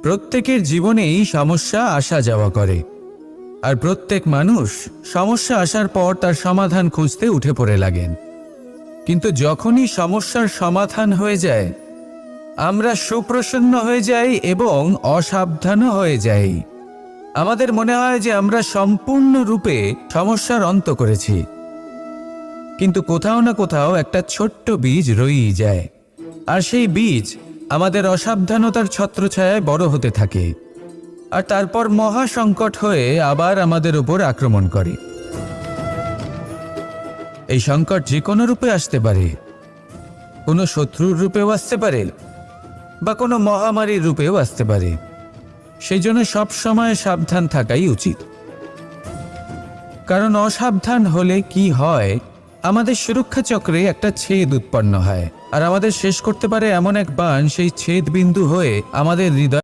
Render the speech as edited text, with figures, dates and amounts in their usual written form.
প্রত্যেকের জীবনেই সমস্যা আসা যাওয়া করে, আর প্রত্যেক মানুষ সমস্যা আসার পর তার সমাধান খুঁজতে উঠে পড়ে লাগেন। কিন্তু যখনই সমস্যার সমাধান হয়ে যায়, আমরা সুপ্রসন্ন হয়ে যাই এবং অসাবধানও হয়ে যাই। আমাদের মনে হয় যে আমরা সম্পূর্ণরূপে সমস্যার অন্ত করেছি, কিন্তু কোথাও না কোথাও একটা ছোট্ট বীজ রয়েই যায়, আর সেই বীজ আমাদের অসাবধানতার ছত্রছায়ায় বড় হতে থাকে, আর তারপর মহা সংকট হয়ে আবার আমাদের উপর আক্রমণ করে। এই সংকট যে কোনো রূপে আসতে পারে, কোনো শত্রুর রূপেও আসতে পারে, বা কোনো মহামারীর রূপেও আসতে পারে। সেই জন্য সবসময় সাবধান থাকাই উচিত, কারণ অসাবধান হলে কি হয়, আমাদের সুরক্ষা চক্রে একটা ছেদ উৎপন্ন হয়, আর আমাদের শেষ করতে পারে এমন এক বাণ সেই ছেদ বিন্দু হয়ে আমাদের হৃদয়